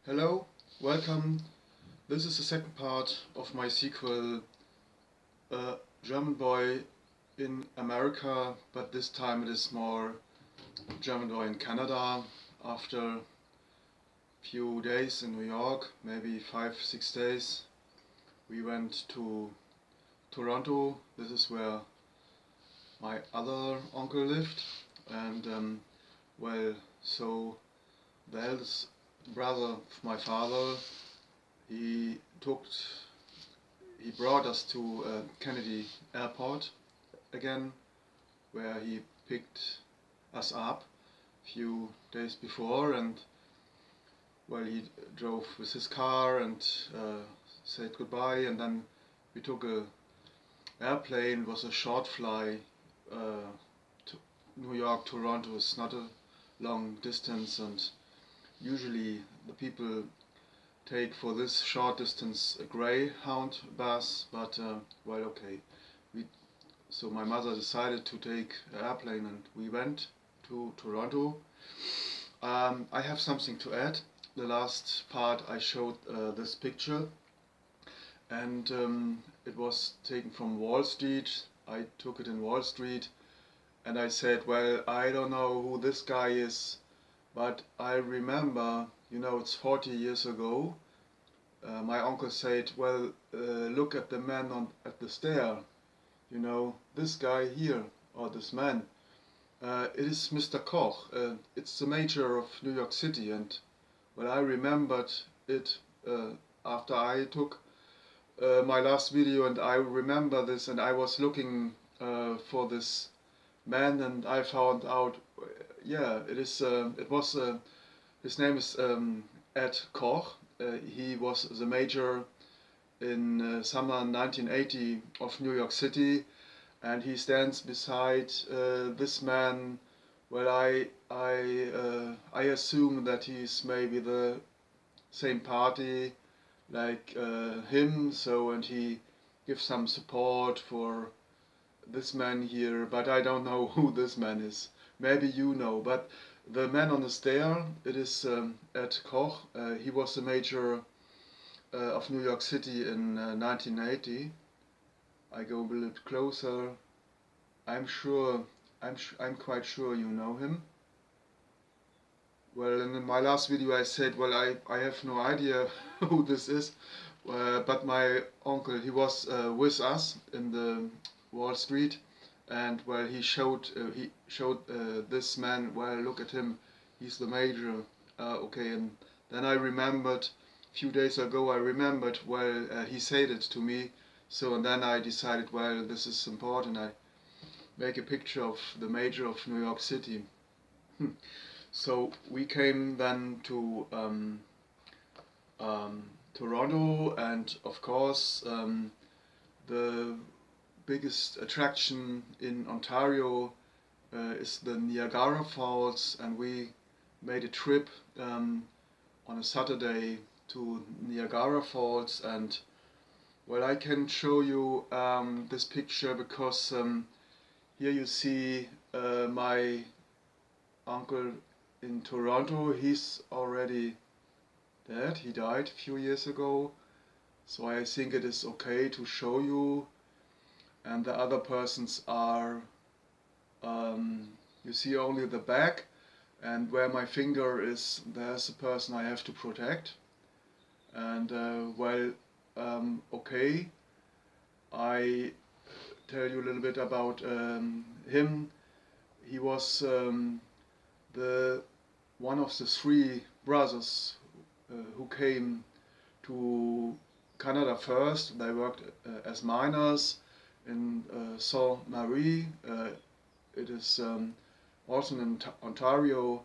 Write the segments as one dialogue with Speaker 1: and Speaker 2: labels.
Speaker 1: Hello, welcome. This is the second part of my sequel, German Boy in America, but this time it is more German Boy in Canada. After a few days in New York, maybe 5, 6 days, we went to Toronto. This is where my other uncle lived, and well, so the eldest brother of my father, he took he brought us to Kennedy Airport again, where he picked us up a few days before, and well, he drove with his car and said goodbye, and then we took a airplane. It was a short fly to New York, Toronto. It's not a long distance, and usually the people take for this short distance a Greyhound bus, but well, okay. We So my mother decided to take an airplane, and we went to Toronto. I have something to add. The last part I showed this picture, and it was taken from Wall Street. I took it in Wall Street, and I said, well, I don't know who this guy is, but I remember, it's 40 years ago. My uncle said, well, look at the man at the stair, this guy here, or this man. It is Mr. Koch. It's the mayor of New York City, and well, I remembered it after I took my last video, and I remember this, and I was looking for this man, and I found out, yeah, it is. It was. His name is Ed Koch. He was the mayor in summer 1980 of New York City, and he stands beside this man. Well, I assume that he's maybe the same party like him, so, and he gives some support for this man here, but I don't know who this man is. Maybe you know, but the man on the stair, it is Ed Koch. He was the mayor of New York City in 1980. I go a bit closer. I'm sure, I'm quite sure you know him. Well, in my last video I said, well, I have no idea who this is, but my uncle, he was with us in the Wall Street, and well, he showed this man. Well, look at him, he's the mayor. Okay, and then I remembered, a few days ago I remembered, well, he said it to me, so, and then I decided, well, this is important. I make a picture of the mayor of New York City. So we came then to Toronto, and of course the biggest attraction in Ontario is the Niagara Falls, and we made a trip on a Saturday to Niagara Falls. And well, I can show you this picture because here you see my uncle in Toronto. He's already dead. He died a few years ago, so I think it is okay to show you. And the other persons are, you see only the back, and where my finger is, there's the person I have to protect. And well, okay, I tell you a little bit about him. He was the one of the three brothers who came to Canada first. They worked as miners in Sault Marie. It is also in Ontario,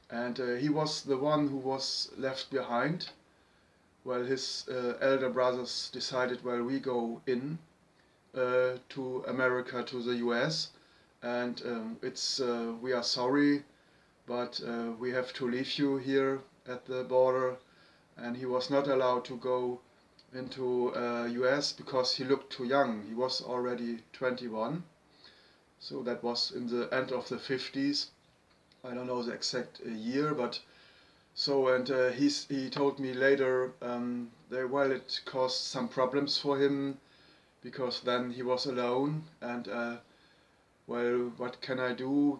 Speaker 1: and he was the one who was left behind. Well, his elder brothers decided, well, we go in to America, to the US, and we are sorry, but we have to leave you here at the border. And he was not allowed to go into US because he looked too young. He was already 21, so that was in the end of the 50s. I don't know the exact year, but So and he told me later that well it caused some problems for him because then he was alone and well what can I do?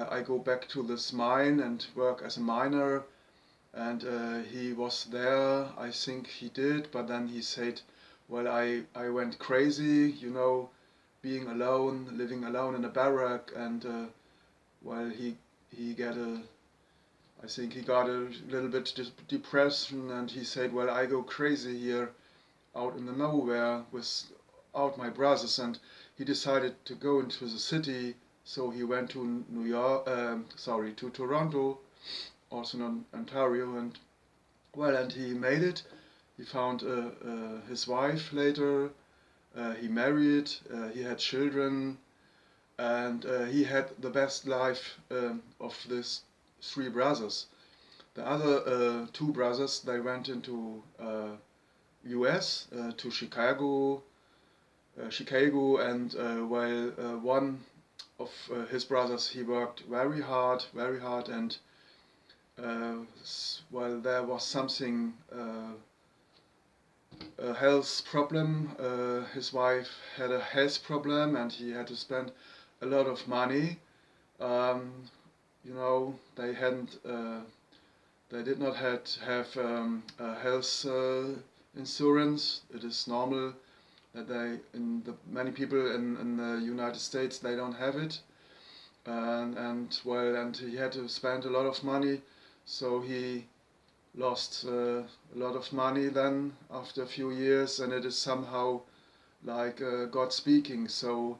Speaker 1: I go back to this mine and work as a miner and he was there. I think he did, but then he said, well I went crazy, you know, being alone, living alone in a barrack and well he got a I think he got a little bit depression and he said, well, I go crazy here out in the nowhere without my brothers and he decided to go into the city. So he went to New York, to Toronto, also in Ontario, and well, and he made it. He found his wife later. He married. He had children, and he had the best life of these three brothers. The other two brothers, they went into U.S. To Chicago, and while one of his brothers, he worked very hard, and while there was something a health problem, his wife had a health problem, and he had to spend a lot of money. Um, you know, they did not have a health insurance. It is normal that many people in the United States they don't have it, and he had to spend a lot of money, so he lost a lot of money then after a few years, and it is somehow like God speaking. So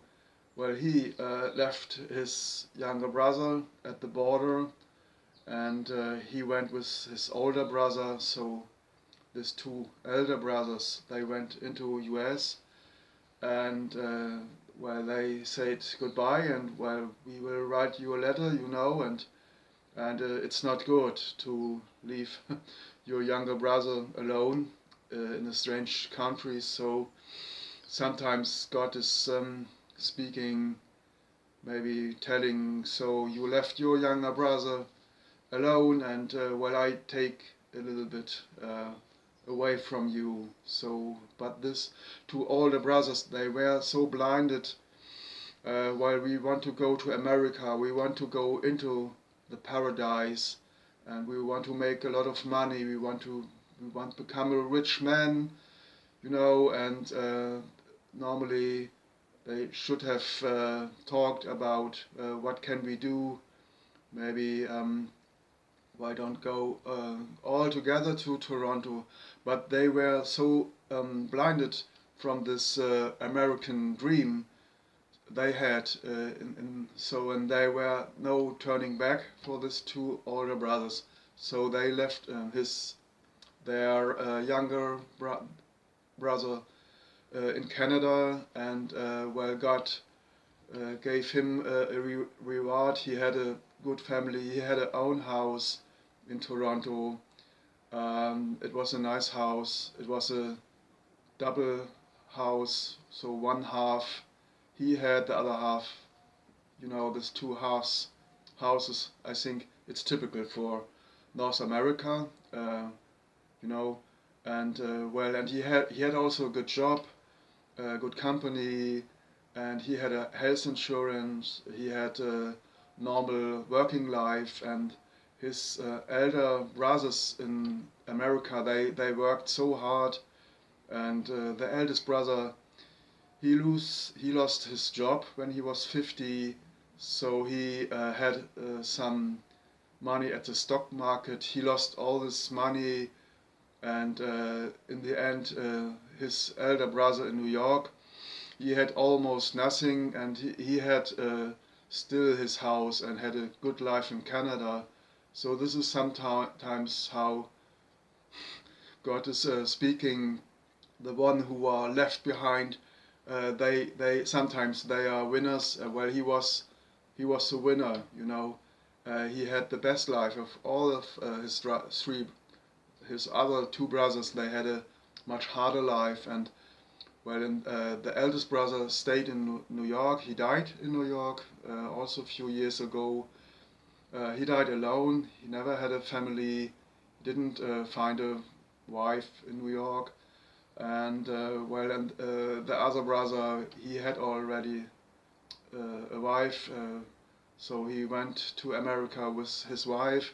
Speaker 1: well, he left his younger brother at the border, and he went with his older brother. So these two elder brothers they went into US and well they said goodbye and well we will write you a letter, you know, and it's not good to leave your younger brother alone in a strange country. So sometimes God is speaking, maybe telling, so you left your younger brother alone and well I take a little bit away from you. So but this two older brothers they were so blinded while we want to go to America, we want to go into the paradise and we want to make a lot of money, we want to become a rich man, you know, and normally they should have talked about what can we do, maybe why don't go all together to Toronto, but they were so blinded from this American dream they had, and there were no turning back for these two older brothers. So they left their younger brother in Canada, and well, God gave him a reward. He had a good family. He had a own house in Toronto. It was a nice house. It was a double house, so one half he had, the other half, you know, these two halves houses. I think it's typical for North America, you know, and well, and he had also a good job, a good company, and he had a health insurance. He had a normal working life, and his elder brothers in America they worked so hard, and the eldest brother he lost his job when he was 50, so he had some money at the stock market. He lost all this money, and in the end, his elder brother in New York, he had almost nothing, and he had still his house and had a good life in Canada. So this is sometimes how God is speaking. The one who are left behind, they sometimes they are winners. Well, he was a winner, you know. He had the best life of all of his other two brothers. They had a much harder life, and well, the eldest brother stayed in New York. He died in New York also a few years ago. He died alone. He never had a family. didn't find a wife in New York, and the other brother, he had already a wife, so he went to America with his wife,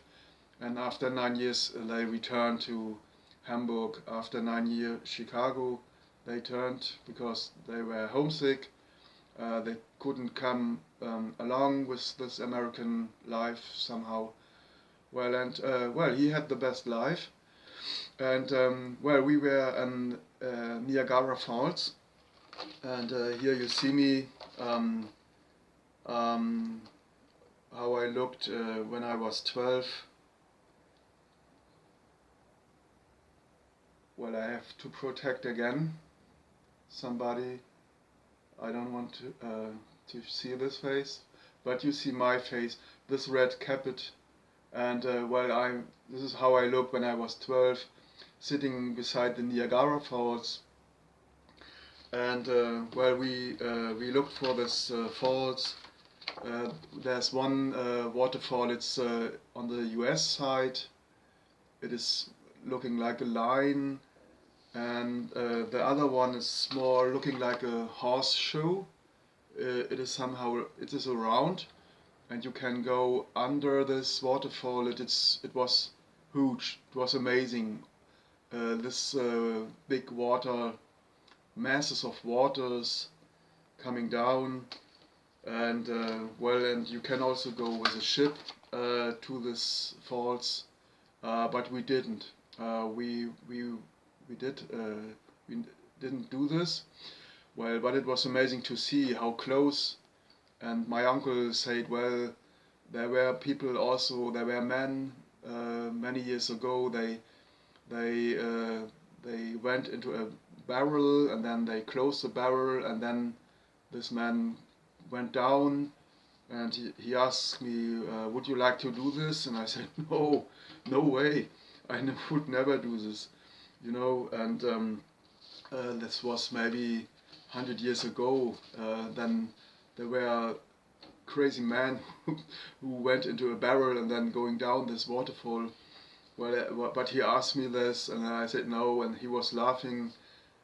Speaker 1: and after 9 years they returned to Hamburg. After 9 years Chicago, they turned because they were homesick. They couldn't come along with this American life somehow. He had the best life, and we were in Niagara Falls, and here you see me. Um, how I looked when I was 12. Well, I have to protect again somebody. I don't want to see this face, but you see my face, this red capit, and this is how I looked when I was 12, sitting beside the Niagara Falls, and we looked for this falls. There's one waterfall. It's on the U.S. side. It is looking like a line, and the other one is more looking like a horseshoe. It is around, and you can go under this waterfall. It was huge. It was amazing. This big water, masses of waters coming down, and and you can also go with a ship to this falls, but we didn't. We did we didn't do this. But it was amazing to see how close. And my uncle said, well, there were people also. There were men many years ago. They they went into a barrel, and then they closed the barrel, and then this man went down, and he asked me, would you like to do this? And I said, no, no way, would never do this, and this was maybe 100 years ago. Then there were crazy men who went into a barrel and then going down this waterfall. But he asked me this, and I said no, and he was laughing.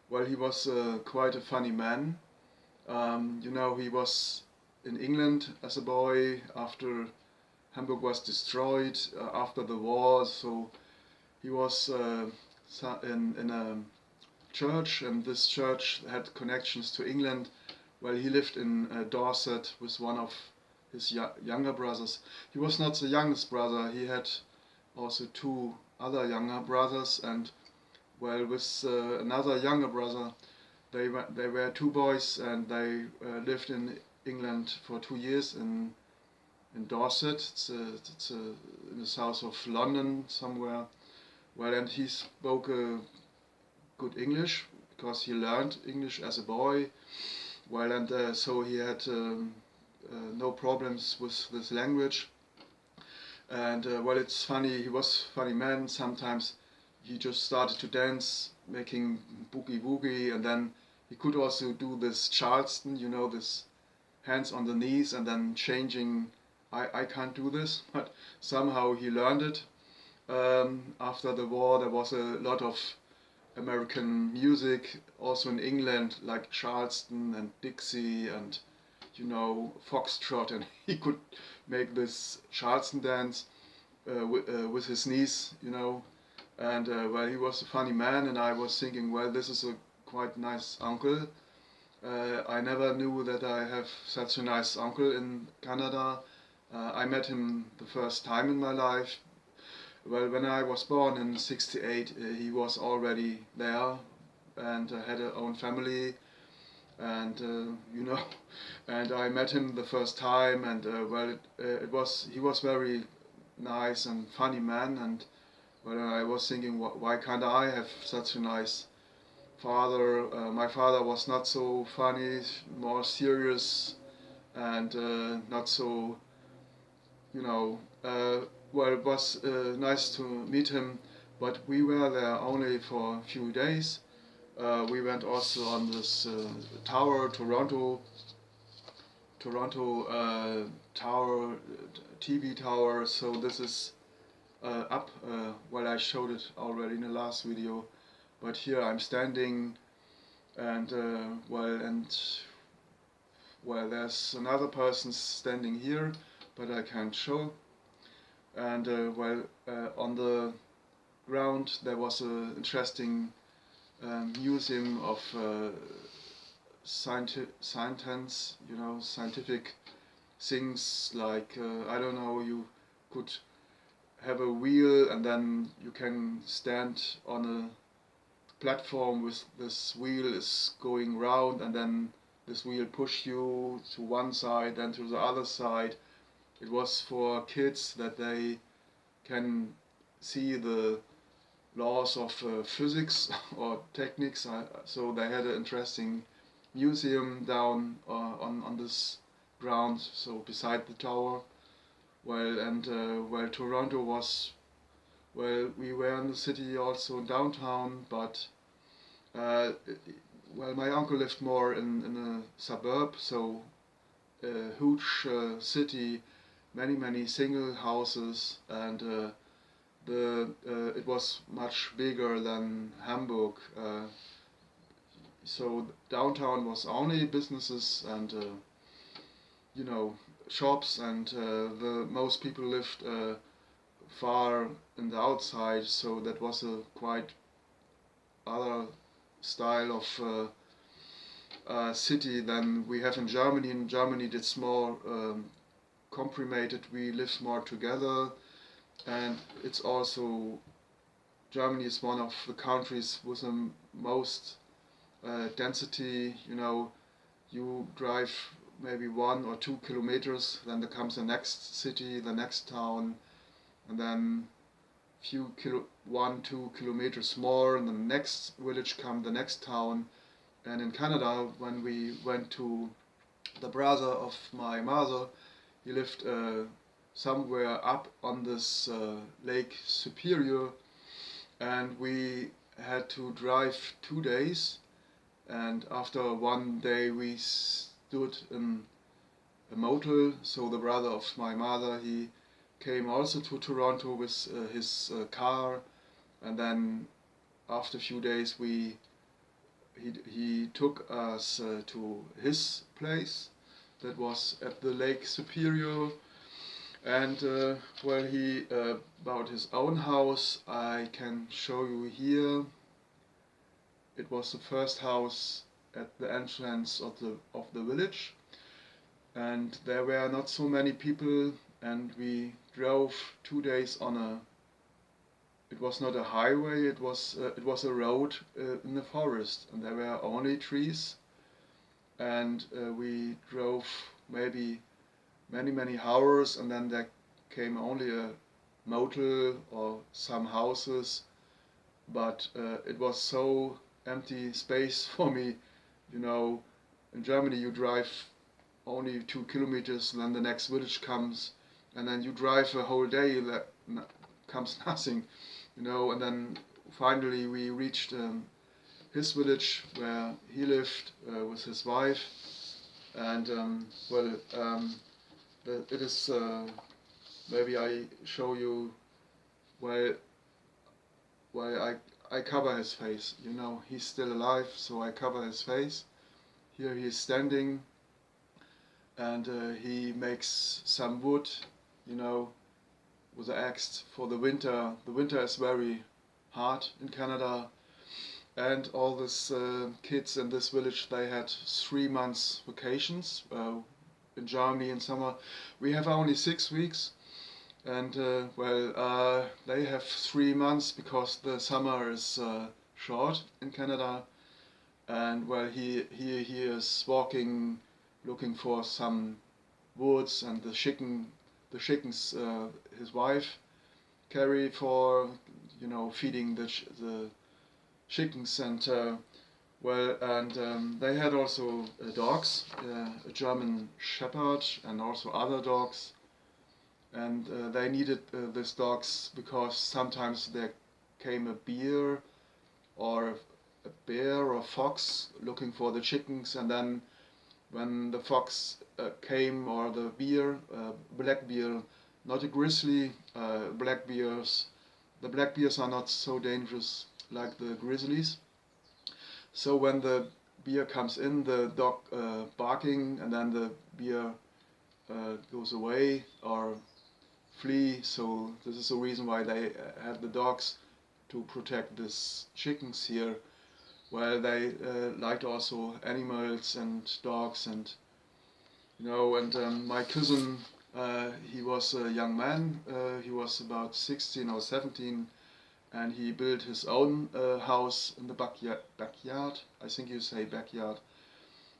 Speaker 1: Well, he was quite a funny man. He was in England as a boy after Hamburg was destroyed, after the war, so he was in a church, and this church had connections to England. Well, he lived in Dorset with one of his younger brothers. He was not the youngest brother, he had also two other younger brothers, and with another younger brother, they were two boys, and they lived in England for 2 years in Dorset. It's in the south of London somewhere. And he spoke good English because he learned English as a boy. So he had no problems with this language. And it's funny. He was a funny man. Sometimes he just started to dance, making boogie woogie, and then he could also do this Charleston, this hands on the knees and then changing. I can't do this, but somehow he learned it. After the war, there was a lot of American music, also in England, like Charleston and Dixie and Foxtrot, and he could make this Charleston dance with his knees, and he was a funny man, and I was thinking, well, this is a quite nice uncle. I never knew that I have such a nice uncle in Canada. I met him the first time in my life. Well, when I was born in '68, he was already there and had a own family, and and I met him the first time, and he was very nice and funny man, and I was thinking, why can't I have such a nice father? My father was not so funny, more serious, and not so, you know. It was nice to meet him, but we were there only for a few days. We went also on this tower, Toronto Tower, TV tower. So this is up. Well, I showed it already in the last video, but here I'm standing, and well, there's another person standing here, but I can't show. And on the ground there was an interesting museum of science, scientific things like I don't know. You could have a wheel, and then you can stand on a platform with this wheel is going round, and then this wheel push you to one side, then to the other side. It was for kids that they can see the laws of physics or techniques. So they had an interesting museum down on this ground, so beside the tower. Toronto was, we were in the city also downtown, but uh, my uncle lived more in a suburb, so a huge city, many single houses, and it was much bigger than Hamburg. So downtown was only businesses and you know shops, and the most people lived far in the outside. So that was a quite other style of city than we have in Germany. In Germany, it's more comprimated. We live more together, and it's also Germany is one of the countries with the most density. You drive maybe 1 or 2 kilometers, then there comes the next city, the next town, and then 1-2 kilometers more, and the next village come the next town. And in Canada, when we went to the brother of my mother, he lived somewhere up on this Lake Superior, and we had to drive 2 days. And after one day, we stood in a motel. So the brother of my mother, he came also to Toronto with his car, and then after a few days, he took us to his place that was at the Lake Superior. And he about his own house, I can show you here. It was the first house at the entrance of the village, and there were not so many people, and we drove 2 days on a. It was not a highway. It was a road in the forest, and there were only trees, and we drove maybe many hours, and then there came only a motel or some houses, but it was so empty space for me. You know, in Germany you drive only 2 kilometers, and then the next village comes, and then you drive a whole day, that comes nothing, and then finally we reached his village where he lived with his wife, and it is maybe I show you why I cover his face. He's still alive, so I cover his face. Here he is standing, and he makes some wood, with an axe for the winter. The winter is very hard in Canada, and all these kids in this village, they had 3 months vacations. In Germany in summer we have only 6 weeks, and they have 3 months because the summer is short in Canada. And he is walking, looking for some woods, and the chickens his wife carry for feeding the chickens. And they had also dogs, a German Shepherd and also other dogs, and they needed these dogs because sometimes there came a bear or a bear or fox looking for the chickens, and then when the fox came, or the bear, black bear, not a grizzly. Black bears. The black bears are not so dangerous like the grizzlies. So when the bear comes in, the dog barking, and then the bear goes away or flee. So this is the reason why they have the dogs to protect these chickens here. Well, they liked also animals and dogs, and and my cousin, he was a young man. He was about 16 or 17, and he built his own house in the backyard. I think you say backyard.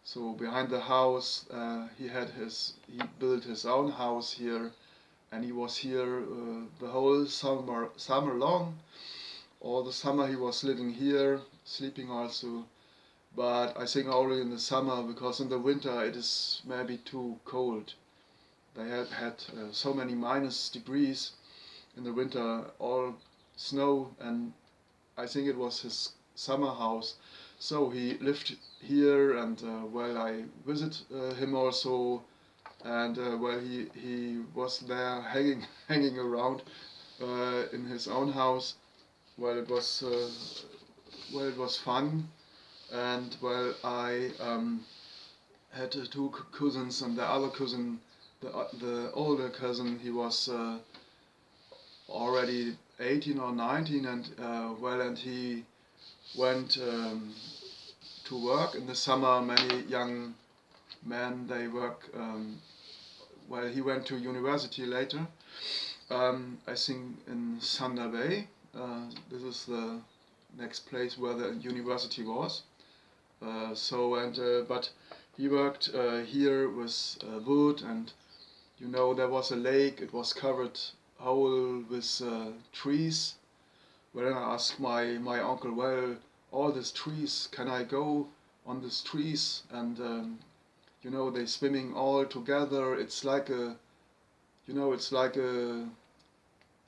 Speaker 1: So behind the house, he built his own house here, and he was here the whole summer long. All the summer he was living here, sleeping also. But I think only in the summer, because in the winter it is maybe too cold. They had so many minus degrees in the winter, all snow, and I think it was his summer house. So he lived here, and well, I visit him also, and well, he was there hanging around in his own house. Well, it was fun, and well, I had two cousins, and the other cousin, the older cousin, he was already 18 or 19, and well, and he went to work in the summer. Many young men, they work. Well, he went to university later. I think in Thunder Bay. This is the next place where the university was. But he worked here with wood, and there was a lake. It was covered whole with trees. Well, I asked my uncle, well, all these trees, can I go on these trees? And they swimming all together. It's like a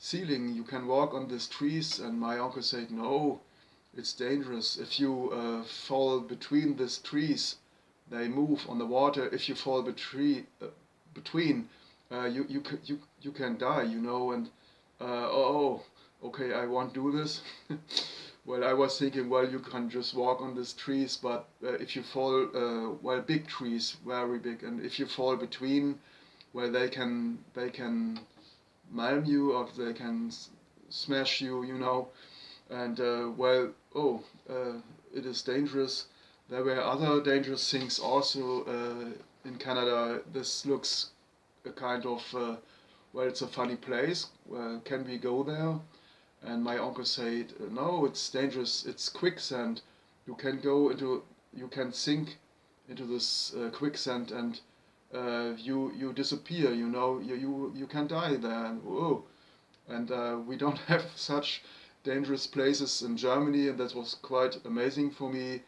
Speaker 1: ceiling. You can walk on these trees. And my uncle said, no, it's dangerous. If you fall between these trees, they move on the water. If you fall between, you can die, and oh, okay, I won't do this. Well, I was thinking, well, you can just walk on these trees, but if you fall, well, big trees, very big, and if you fall between, well, they can maim you, or they can smash you, and well, oh, it is dangerous. There were other dangerous things also in Canada. This looks a kind of, well, it's a funny place. Can we go there? And my uncle said, no, it's dangerous. It's quicksand. You can sink into this quicksand, and you disappear. You can die there. And whoa, and we don't have such dangerous places in Germany, and that was quite amazing for me.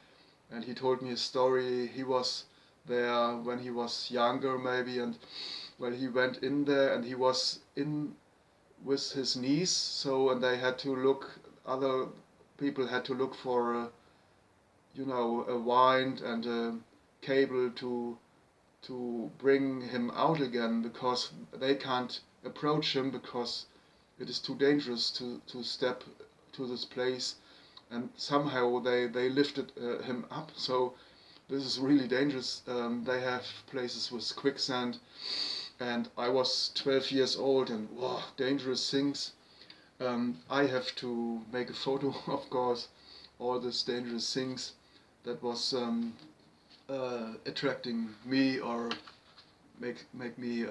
Speaker 1: And he told me a story. He was there when he was younger, maybe, and well, he went in there, and he was in with his niece. So, and they had to look. Other people had to look for, a wind and a cable to bring him out again, because they can't approach him, because it is too dangerous to step to this place, and somehow they lifted him up. So this is really dangerous. They have places with quicksand, and I was 12 years old, and wow, dangerous things. I have to make a photo, of course, all these dangerous things that was attracting me, or make me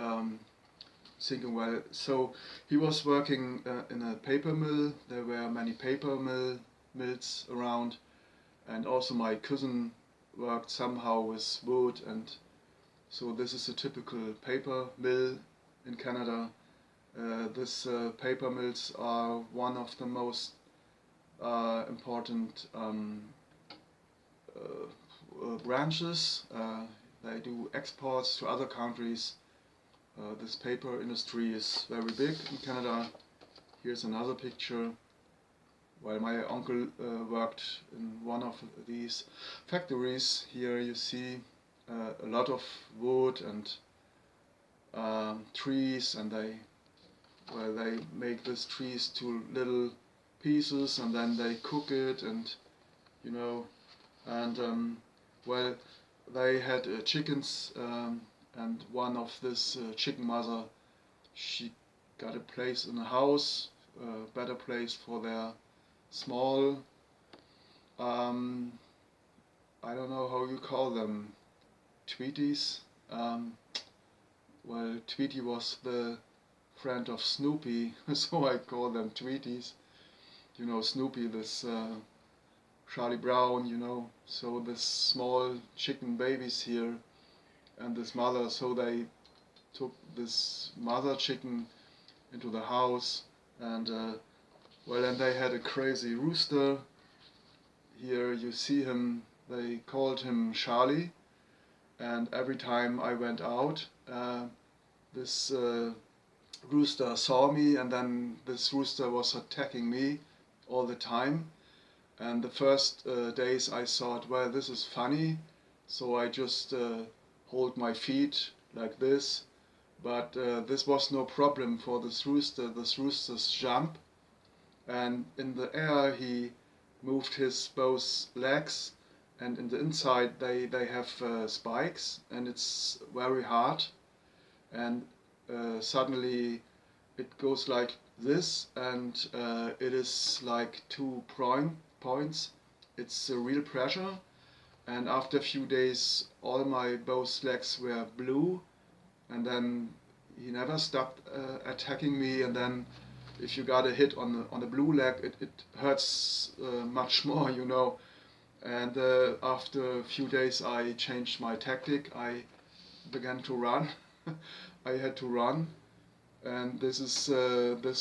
Speaker 1: thinking, well, so he was working in a paper mill. There were many paper mills around, and also my cousin worked somehow with wood, and so this is a typical paper mill in Canada. These paper mills are one of the most important branches. They do exports to other countries. This paper industry is very big in Canada. Here's another picture. While my uncle worked in one of these factories, here you see a lot of wood and trees, and they where they make this cheese to little pieces and then they cook it, and you know, and well, they had chickens, and one of this chicken mother, she got a place in a house, a better place for their small, um, I don't know how you call them, Tweeties. Um, well, Tweety was the friend of Snoopy, so I call them Tweeties. You know, Snoopy, this Charlie Brown, you know. So this small chicken babies here and this mother, so they took this mother chicken into the house, and well, and they had a crazy rooster. Here you see him, they called him Charlie, and every time I went out, this rooster saw me, and then this rooster was attacking me all the time. And the first days I thought, well, this is funny, so I just hold my feet like this. But this was no problem for this rooster. This rooster's jump, and in the air he moved his both legs, and in the inside they have spikes, and it's very hard. And suddenly it goes like this, and it is like 2 points. It's a real pressure, and after a few days all my both legs were blue, and then he never stopped attacking me. And then if you got a hit on the blue leg, it hurts much more, you know. And after a few days I changed my tactic. I began to run. I had to run, and this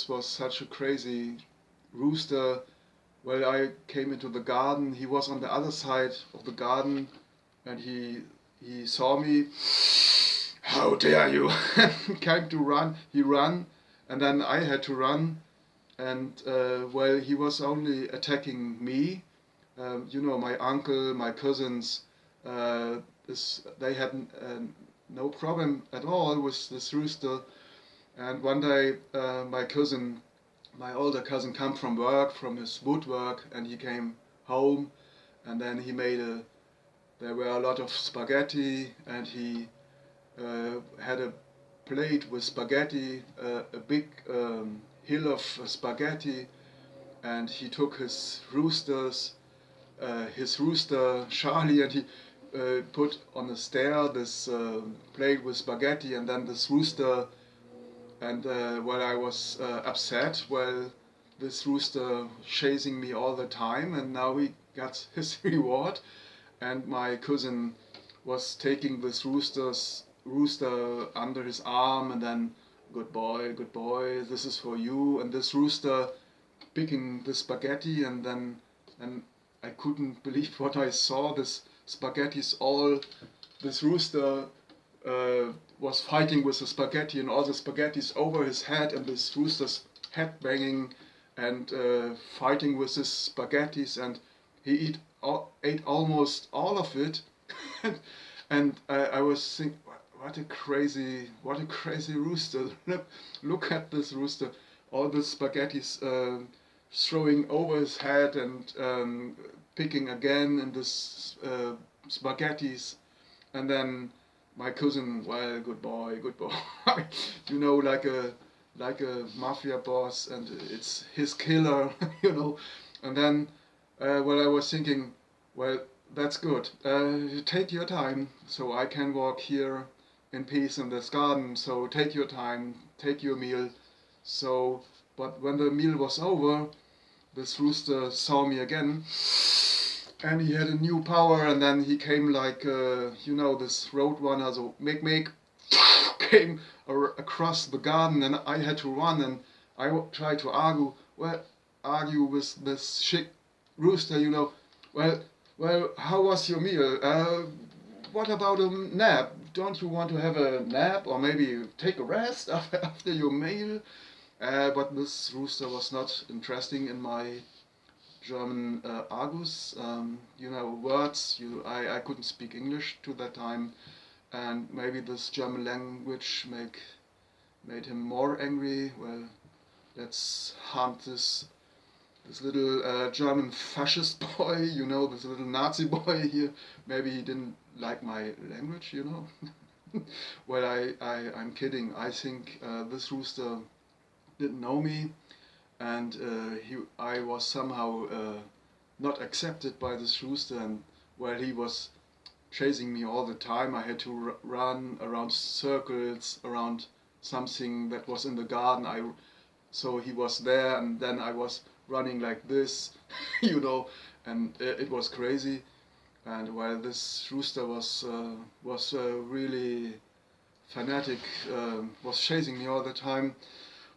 Speaker 1: was such a crazy rooster. Well, I came into the garden. He was on the other side of the garden, and he saw me. How dare you! Came to run. He ran, and then I had to run. And well, he was only attacking me. You know, my uncle, my cousins, they had no problem at all with this rooster. And one day, my older cousin, come from work, from his woodwork, and he came home, and then he made there were a lot of spaghetti, and he had a plate with spaghetti, a big hill of spaghetti, and he took his rooster Charlie, and he put on the stair this plate with spaghetti, and then this rooster. And well, I was upset. Well, this rooster chasing me all the time, and now he got his reward. And my cousin was taking this rooster under his arm, and then, good boy, this is for you. And this rooster picking the spaghetti, and then, and I couldn't believe what I saw. This spaghetti's all, this rooster was fighting with the spaghetti, and all the spaghetti's over his head, and this rooster's head banging and fighting with his spaghettis, and he ate almost all of it. And I was thinking, what a crazy rooster! Look at this rooster! All the spaghettis throwing over his head, and picking again in this spaghettis, and then my cousin, well, good boy, you know, like a mafia boss, and it's his killer, you know. And then, well, I was thinking, well, that's good. Take your time, so I can walk here in peace in this garden. So take your time, take your meal. So, but when the meal was over, this rooster saw me again, and he had a new power, and then he came like, you know, this road runner, so make, came across the garden, and I had to run, and I tried to argue with this chick rooster, you know, well, how was your meal? What about a nap? Don't you want to have a nap, or maybe take a rest after your meal? But this rooster was not interesting in my German Argus, you know, words. I couldn't speak English to that time, and maybe this German language made him more angry. Well, let's hunt this little German fascist boy, you know, this little Nazi boy here. Maybe he didn't like my language, you know. Well, I'm kidding. I think this rooster didn't know me, and I was somehow not accepted by this rooster, and while he was chasing me all the time, I had to run around circles around something that was in the garden. So he was there, and then I was running like this, you know, and it was crazy. And while this rooster was really fanatic, was chasing me all the time.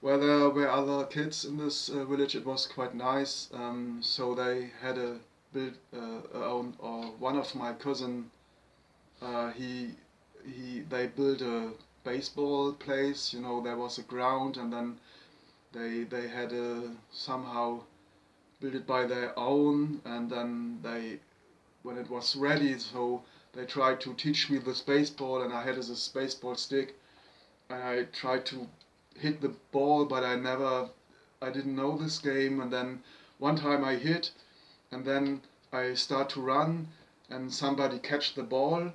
Speaker 1: Well, there were other kids in this village. It was quite nice. So they had a build own, or one of my cousin. They built a baseball place. You know, there was a ground, and then they had somehow built it by their own, and then when it was ready, so they tried to teach me this baseball, and I had this baseball stick, and I tried to hit the ball, but I didn't know this game, and then one time I hit, and then I start to run, and somebody catch the ball,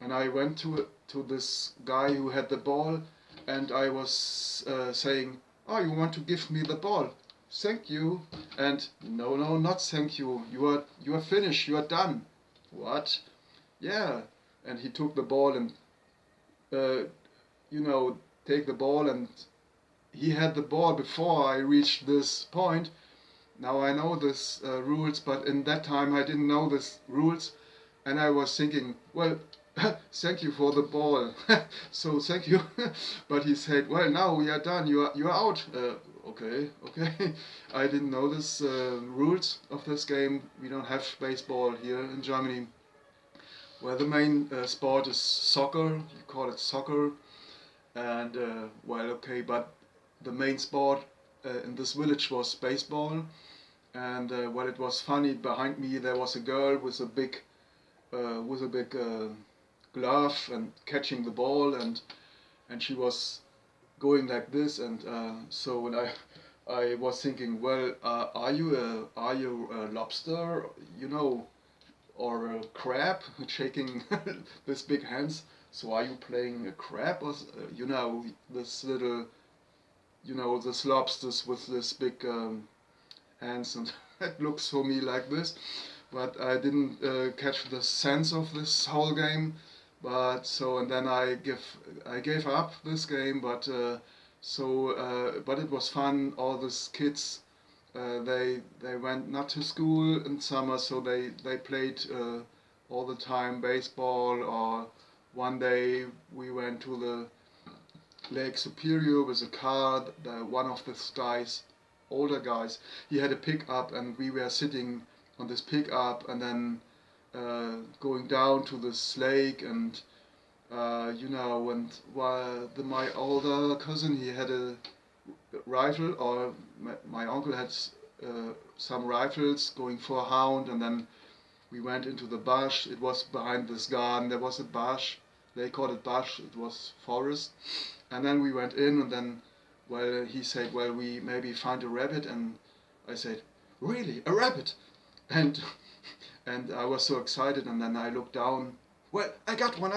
Speaker 1: and I went to this guy who had the ball, and I was saying, "Oh, you want to give me the ball? Thank you." And no, no, not thank you. You are finished. You are done. What? Yeah. And he took the ball and uh, you know, take the ball, and he had the ball before I reached this point. Now I know this rules, but in that time I didn't know this rules, and I was thinking, well, thank you for the ball, so thank you. But he said, well, now we are done. You are out. Okay, okay. I didn't know this rules of this game. We don't have baseball here in Germany. Well, the main sport is soccer. You call it soccer, and well, okay, but the main sport in this village was baseball. And well, it was funny. Behind me there was a girl with a big glove and catching the ball, and she was going like this, and so when I was thinking, well, are you a lobster, you know, or a crab, shaking this big hands? So are you playing a crab, or you know, this little, you know, this lobsters with this big hands, and it looks for me like this. But I didn't catch the sense of this whole game. But so, and then I gave up this game. But but it was fun. All these kids, they went not to school in summer, so they played all the time baseball. Or one day we went to the Lake Superior with a car. One of the guys, older guys, he had a pickup, and we were sitting on this pickup, and then going down to this lake, and you know, and while my older cousin, he had a rifle, or my uncle had some rifles going for a hound, and then we went into the bush. It was behind this garden. There was a bush. They called it bush. It was forest. And then we went in, and then, well, he said, well, we maybe find a rabbit, and I said, really, a rabbit? And and I was so excited, and then I looked down. Well, I got one,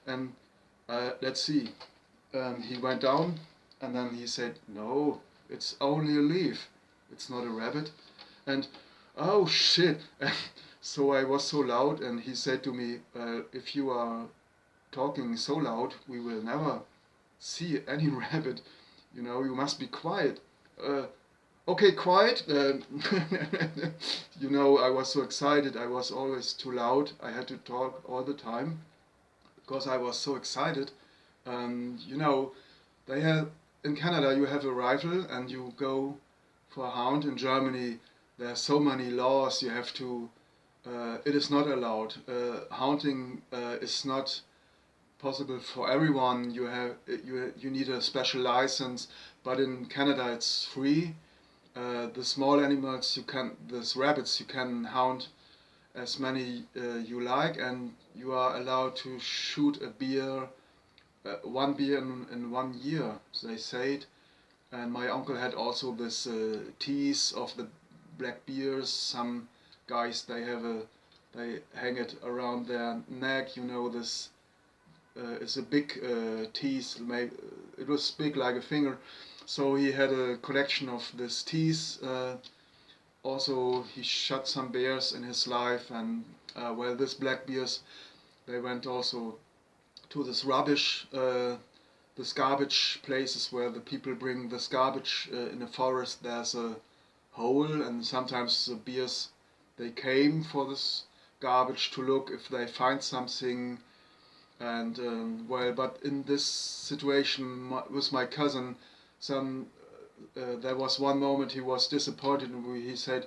Speaker 1: and let's see. He went down, and then he said, no, it's only a leaf. It's not a rabbit. And oh shit! So I was so loud, and he said to me, if you are talking so loud, we will never see any rabbit. You know, you must be quiet. Okay, quiet. You know, I was so excited. I was always too loud. I had to talk all the time because I was so excited. You know, they have in Canada you have a rifle and you go for a hound. In Germany, there are so many laws. You have to. It is not allowed. Hunting is not possible for everyone. You need a special license, but in Canada it's free. The small animals these rabbits you can hunt as many you like, and you are allowed to shoot a beer, one beer in 1 year. They say it, and my uncle had also this teas of the black beers. Some guys they hang it around their neck. You know, this it's a big teas. It was big like a finger. So he had a collection of this teas. Also, he shot some bears in his life, and well, this black bears, they went also to this rubbish, this garbage places where the people bring this garbage in the forest. There's a hole, and sometimes the bears they came for this garbage to look if they find something. And well, but in this situation with my cousin, there was one moment he was disappointed, and he said,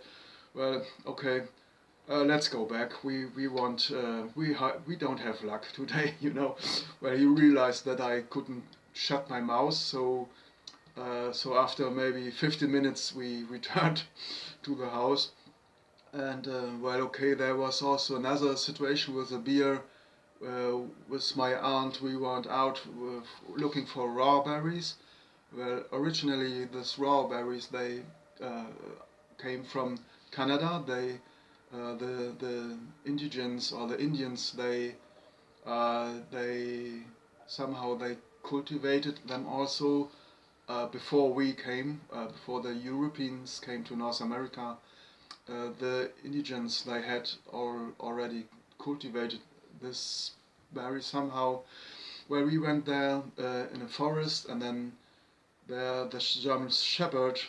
Speaker 1: "Well, okay, let's go back. We want we don't have luck today, you know." Well, he realized that I couldn't shut my mouth, so so after maybe 15 minutes we returned to the house. And well, okay, there was also another situation with a beer. With my aunt, we went out looking for raw berries. Well, originally these raw berries they uh, came from Canada. The indigens or the Indians they somehow they cultivated them also before we came, before the Europeans came to North America. The indigens they had already cultivated this berry somehow. Where we went there in a forest, and then there the German Shepherd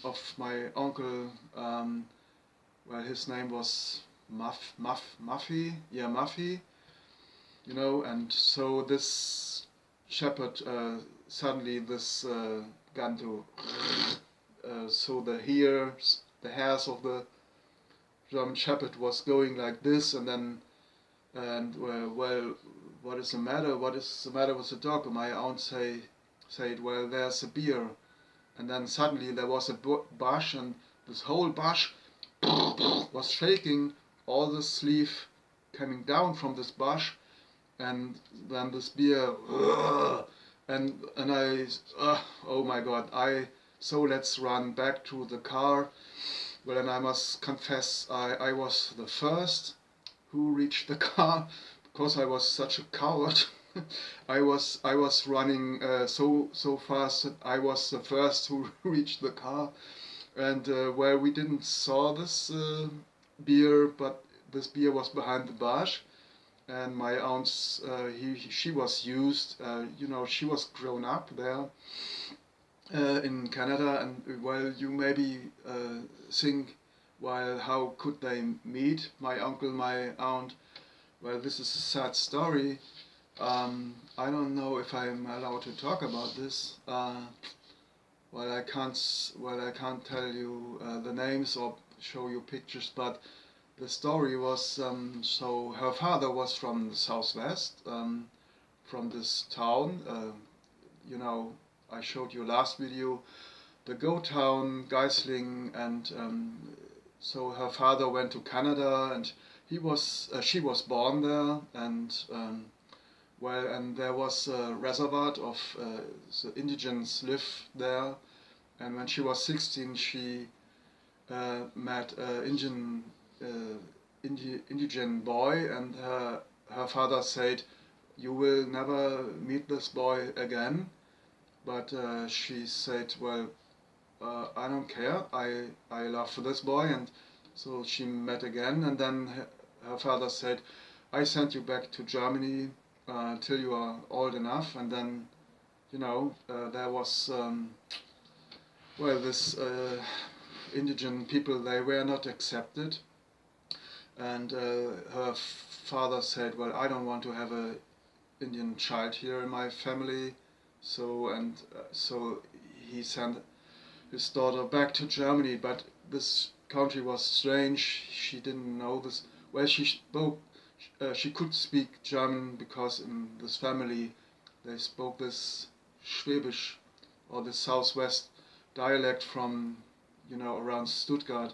Speaker 1: of my uncle. Well, his name was Muffy, yeah, Muffy, you know, and so this shepherd suddenly this gun to so the hairs of the German Shepherd was going like this, and then and well, what is the matter? What is the matter with the dog? And my aunt said, well, there's a beer, and then suddenly there was a bush, and this whole bush was shaking, all this leaf coming down from this bush, and then this beer, and I, oh my God, so let's run back to the car. Well, and I must confess, I was the first who reached the car because I was such a coward. I was running so fast that I was the first who reached the car, and where we didn't saw this beer, but this beer was behind the bush, and my aunt's she was used, you know, she was grown up there in Canada, and well, you maybe think, well, how could they meet my uncle, my aunt? Well, this is a sad story. I don't know if I'm allowed to talk about this. Well, I can't tell you the names or show you pictures, but the story was so her father was from the southwest, from this town. You know, I showed you last video, the goat town, Geisling, and so her father went to Canada, and she was born there, and well, and there was a reservoir of the indigents live there, and when she was 16, she met an indigent boy, and her father said, "You will never meet this boy again." But she said, "Well, I don't care. I love this boy," and so she met again, and then her father said, "I sent you back to Germany till you are old enough," and then, you know, there was well, this indigent people, they were not accepted, and her father said, "Well, I don't want to have a Indian child here in my family," so and so he sent his daughter back to Germany. But this country was strange. She didn't know this. Well, she could speak German because in this family they spoke this Schwäbisch, or the southwest dialect from, you know, around Stuttgart.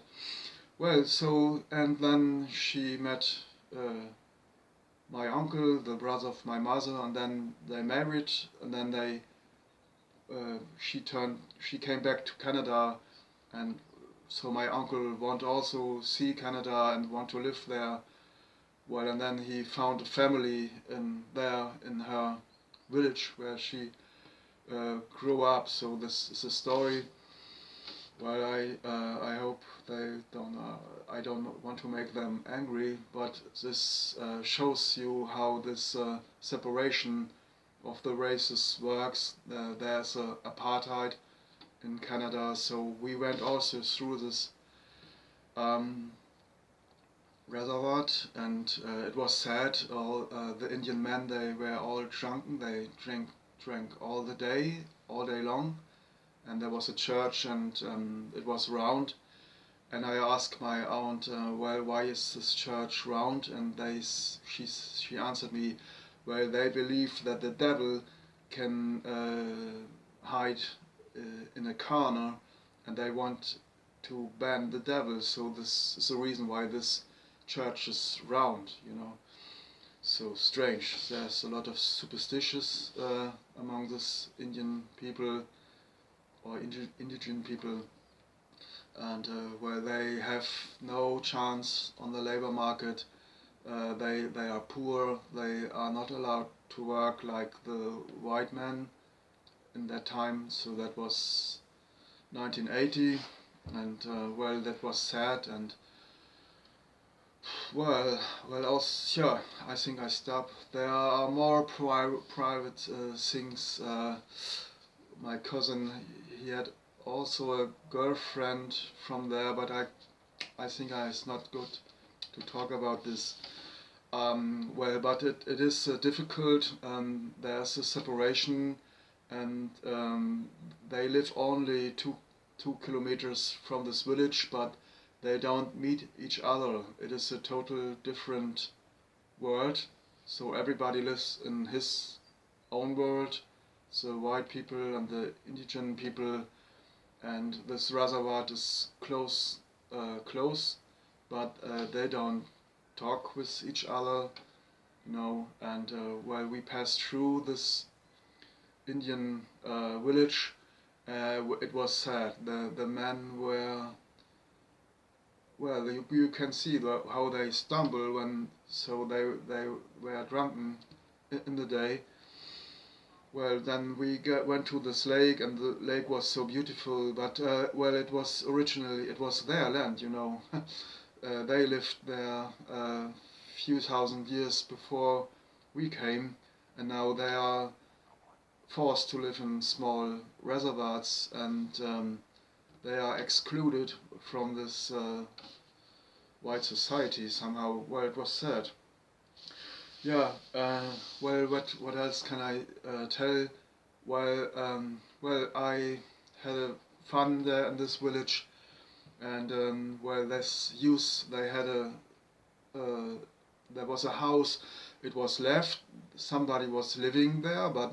Speaker 1: Well, so and then she met my uncle, the brother of my mother, and then they married, and then they she came back to Canada, and so my uncle want also see Canada and want to live there. Well, and then he found a family in there in her village where she grew up. So this is a story. Well, I hope they don't. I don't want to make them angry, but this shows you how this separation of the races works. There's apartheid in Canada, so we went also through this um, reservoir, and it was sad. All the Indian men, they were all drunken. They drank all day long, and there was a church, and it was round. And I asked my aunt, well, why is this church round? And she answered me, well, they believe that the devil can hide in a corner, and they want to ban the devil. So this is the reason why this church is round, you know. So strange. There's a lot of superstitious among this Indian people or indigenous people, and where they have no chance on the labor market. They are poor. They are not allowed to work like the white men in that time. So that was 1980, and well, that was sad. And well, also, yeah, I think I stop. There are more private things. My cousin, he had also a girlfriend from there, but I think it's not good to talk about this. Well, but it is difficult. There's a separation, and they live only two kilometers from this village, but they don't meet each other. It is a total different world. So everybody lives in his own world, the white people and the indigenous people, and this reservoir is close, but they don't talk with each other, you know. And while we passed through this Indian village, it was sad. The men were, well, you can see how they stumble when, so they were drunken in the day. Well, then we went to this lake, and the lake was so beautiful. But well, it was originally, it was their land, you know. They lived there a few thousand years before we came, and now they are forced to live in small reservoirs, and they are excluded from this white society somehow. Well, it was sad. Yeah. Well, what else can I tell? Well, I had a fun there in this village, and well, this youth, they had uh, there was a house. It was left. Somebody was living there, but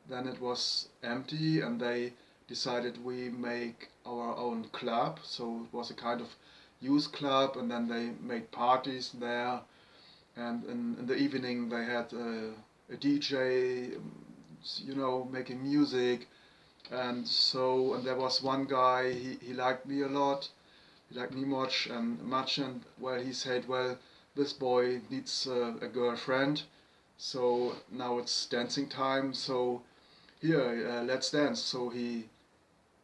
Speaker 1: then it was empty, and they decided we make our own club. So it was a kind of youth club, and then they made parties there, and in the evening they had a DJ, you know, making music. And so, and there was one guy, he liked me a lot, he liked me much, and well, he said, well, this boy needs a girlfriend, so now it's dancing time, so here, let's dance. So he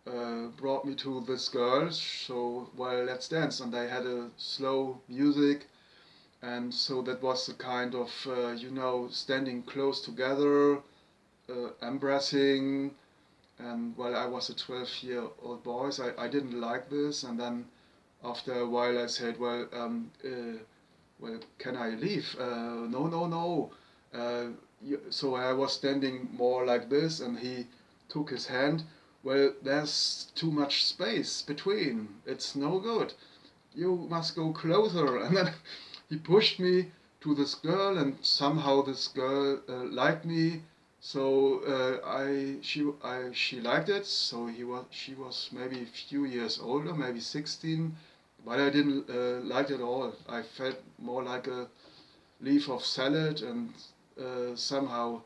Speaker 1: brought me to this girl, so well, let's dance. And they had a slow music, and so that was a kind of, you know, standing close together, embracing. And well, I was a 12-year-old boy, so I didn't like this. And then after a while I said, well, can I leave? No, no, no. So I was standing more like this, and he took his hand. Well, there's too much space between. It's no good. You must go closer. And then he pushed me to this girl, and somehow this girl liked me. So she liked it. So she was maybe a few years older, maybe 16, but I didn't like it at all. I felt more like a leaf of salad, and somehow,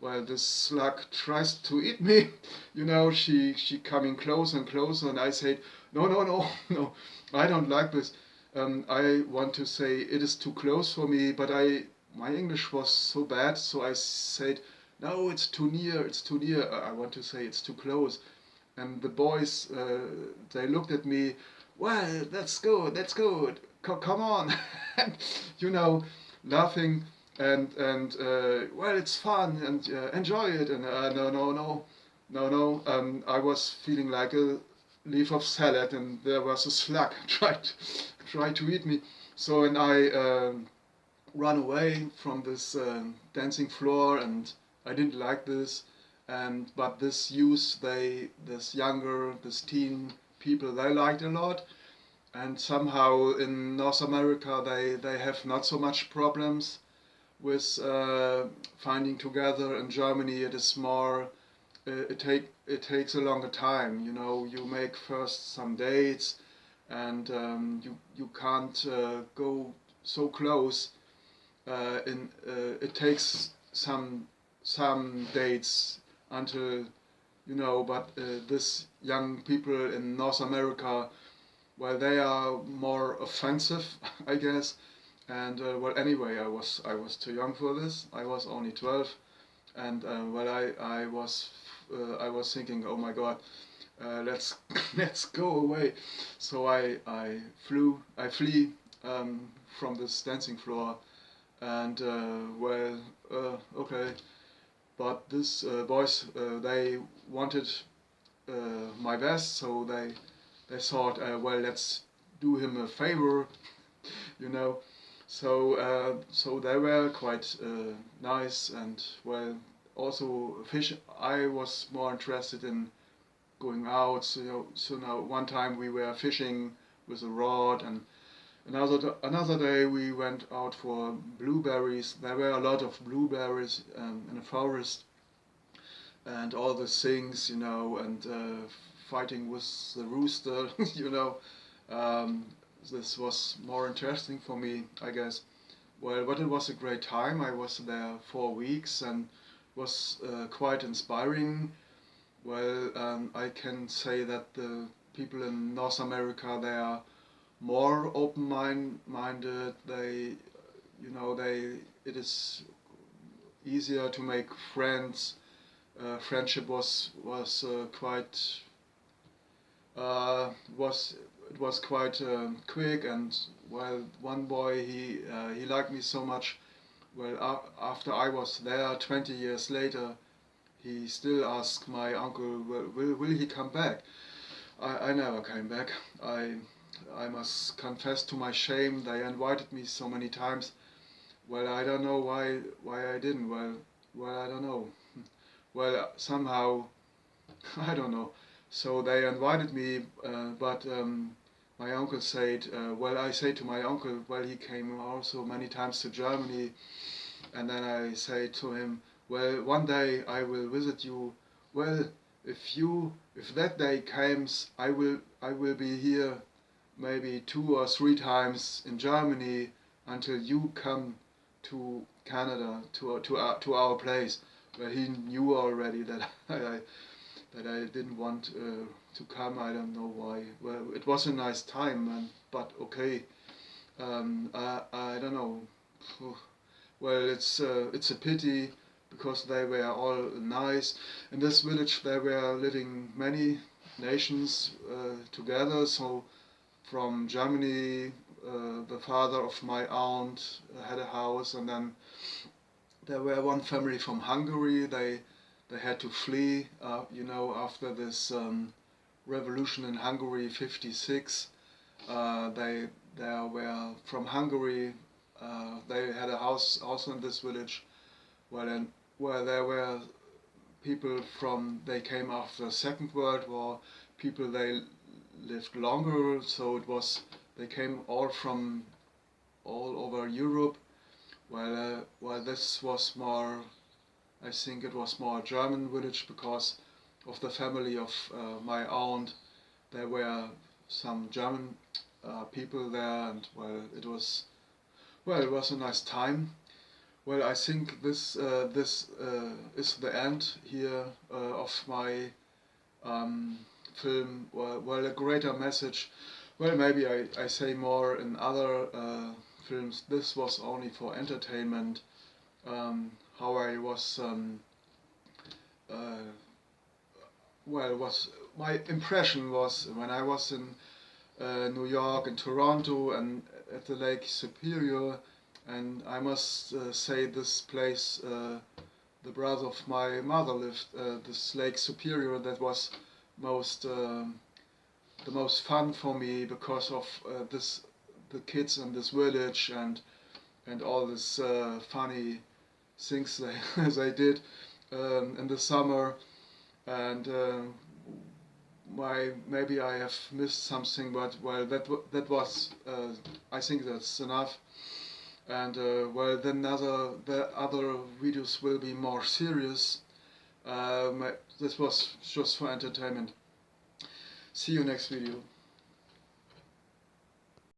Speaker 1: well, this slug tries to eat me. You know, she coming closer and closer, and I said, no, no, no, no, I don't like this. I want to say it is too close for me, but my English was so bad, so I said, no, it's too near, it's too near. I want to say it's too close. And the boys, they looked at me, well, that's good, that's good, come on, you know, laughing and well, it's fun and enjoy it. And no, no, no, no, no. I was feeling like a leaf of salad, and there was a slug tried to eat me. So and I run away from this dancing floor, and I didn't like this. And but this teen people, they liked a lot. And somehow in North America they have not so much problems with finding together. In Germany it is more, it takes a longer time. You know, you make first some dates, and you can't go so close. It takes some dates until, you know. But this young people in North America, well, they are more offensive, I guess. And well, anyway, I was too young for this. I was only 12, and well, I was thinking, oh my God, let's let's go away. So I flee from this dancing floor, and well, okay. But these boys, they wanted my best, so they thought, well, let's do him a favor, you know. So they were quite nice, and well, also fish. I was more interested in going out. So now one time we were fishing with a rod, and another day we went out for blueberries. There were a lot of blueberries in the forest, and all the things, you know, and fighting with the rooster, you know. Um, this was more interesting for me, I guess. Well, but it was a great time. I was there 4 weeks, and was quite inspiring. Well, I can say that the people in North America, they are more open-minded. It is easier to make friends. Friendship was quite uh, was it was quite quick. And well, one boy, he liked me so much. Well, after I was there 20 years later, he still asks my uncle, will he come back? I never came back. I must confess to my shame. They invited me so many times. Well, I don't know why I didn't. Well, I don't know. Well, somehow I don't know. So they invited me, but my uncle said, well, I say to my uncle, well, he came also many times to Germany, and then I say to him, well, one day I will visit you. Well, if that day comes, I will be here maybe 2 or 3 times in Germany until you come to Canada, to our place. Well, he knew already that I didn't want to come. I don't know why. Well, it was a nice time, but okay. I don't know. Well, it's a pity, because they were all nice. In this village, there were living many nations together. So from Germany, the father of my aunt had a house, and then there were one family from Hungary. They had to flee, after this revolution in Hungary, '56. They were from Hungary. They had a house also in this village, where there were people from. They came after the Second World War. People, they lived longer, so they came all from all over Europe. While this was more, I think it was more a German village, because of the family of my aunt. There were some German people there, and it was a nice time. Well, I think this is the end here of my film. Well, a greater message. Well, maybe I say more in other films. This was only for entertainment. How I was uh, well, was my impression was when I was in New York and Toronto and at the Lake Superior, and I must say this place, the brother of my mother lived, this Lake Superior, that was most the most fun for me because of this the kids in this village and all this funny things they they did in the summer and maybe I have missed something, but well, that was I think that's enough. And well, then the other videos will be more serious. This was just for entertainment. See you next video.